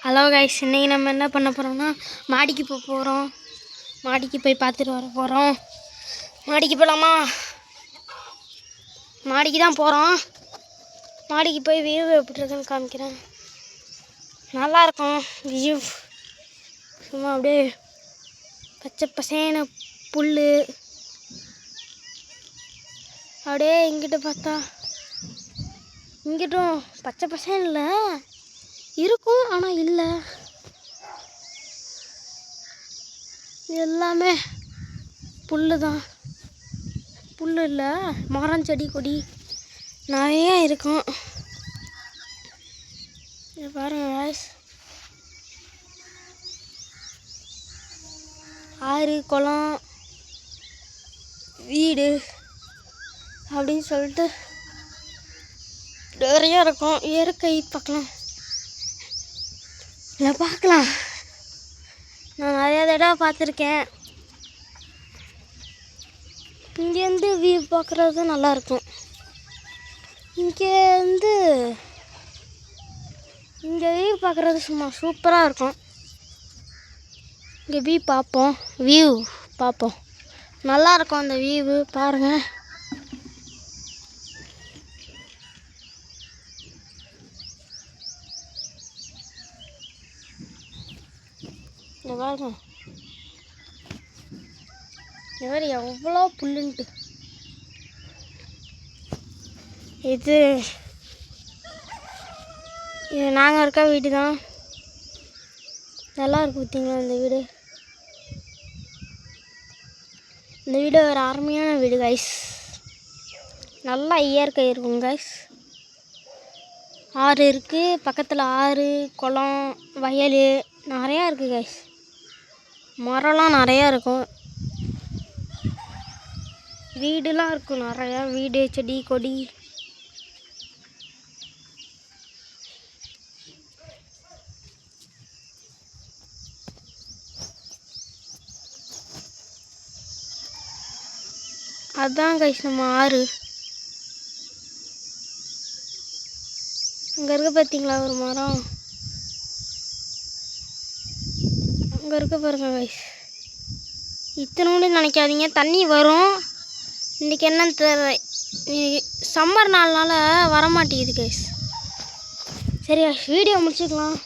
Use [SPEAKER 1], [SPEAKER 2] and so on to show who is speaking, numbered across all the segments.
[SPEAKER 1] Hello guys, இன்றைக்கி நம்ம என்ன பண்ண போகிறோம்னா மாடிக்கு போகிறோம். மாடிக்கு போய் பார்த்துட்டு வர போகிறோம். மாடிக்கு போகலாமா? மாடிக்கு தான் போகிறோம். மாடிக்கு போய் வியூ எப்படி இருக்குன்னு காமிக்கிறேன். நல்லாயிருக்கும் வியூ. சும்மா அப்படியே பச்சை பசேன புல். அப்படியே இங்கிட்ட பார்த்தா இங்கிட்டும் பச்சை பசேன்னு இல்லை, இருக்கும் ஆனால் இல்லை. எல்லாமே புல் தான். புல் இல்லை, மரம் செடி கொடி நிறைய இருக்கும். இதை பாருங்க guys. ஆறு குளம் வீடு அப்படின்னு சொல்லிட்டு நிறைய இருக்கும். இயற்கை பார்க்கலாம், இல்லை பார்க்கலாம். நான் நிறையா தடவை பார்த்துருக்கேன். இங்கேருந்து வியூ பார்க்குறது நல்லாயிருக்கும். இங்கே வியூ பார்க்குறது சும்மா சூப்பராக இருக்கும். இங்கே வியூ பார்ப்போம். நல்லாயிருக்கும் அந்த வியூவு பாருங்கள். இந்த பாருங்க, இவர் எவ்வளோ புல்லுன்ட்டு. இது நாங்கள் இருக்க வீடு தான். நல்லா இருக்கு பார்த்தீங்களா இந்த வீடு. இந்த வீடு ஒரு அருமையான வீடு கைஸ். நல்லா இயற்கை இருக்கும் கைஸ். ஆறு இருக்குது பக்கத்தில், ஆறு குளம் வயல் நிறையா இருக்குது கைஸ். மரம்லாம் நிறையா இருக்கும். வீடுலாம் இருக்கும் நிறையா. வீடு செடி கொடி அதான் கைஸ் நம்ம ஆறு. அங்கே இருக்க பார்த்தீங்களா ஒரு மரம், அங்கே இருக்க பாருங்க கைஸ். இத்தனோண்டு நினைக்காதீங்க, தண்ணி வரும். இன்றைக்கி என்னன்னு தெரியல, சம்மர் நாள்னால வரமாட்டேங்குது கைஸ். சரி வீடியோ முடிச்சுக்கலாம்.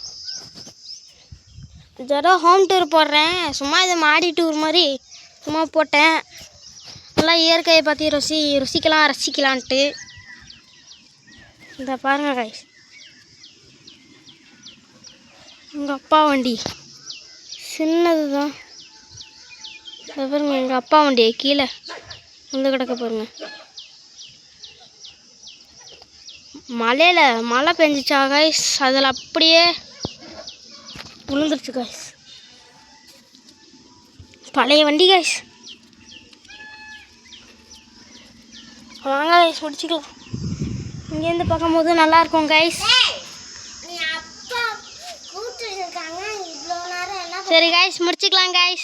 [SPEAKER 1] ஜடோ ஹோம் டூர் போடுறேன். சும்மா இதை மாடி டூர் மாதிரி சும்மா போட்டேன். நல்லா இயற்கையை பற்றி ரசிக்கலான்ட்டு. இந்த பாருங்க கைஸ், எங்கள் அப்பா வண்டி சின்னது தான். இதை பாருங்க, எங்கள் அப்பா வண்டியை கீழே வந்து கிடக்க பாருங்க. மழை பெஞ்சிச்சா கைஸ், அதில் அப்படியே விழுந்துருச்சு கைஸ். பழைய வண்டி கைஸ். வாங்க கைஸ் முடிச்சுக்கலாம். இங்கேருந்து பார்க்கும்போது நல்லாயிருக்கும் கைஸ். சரி கைஸ் முடிச்சுக்கலாம் கைஸ்.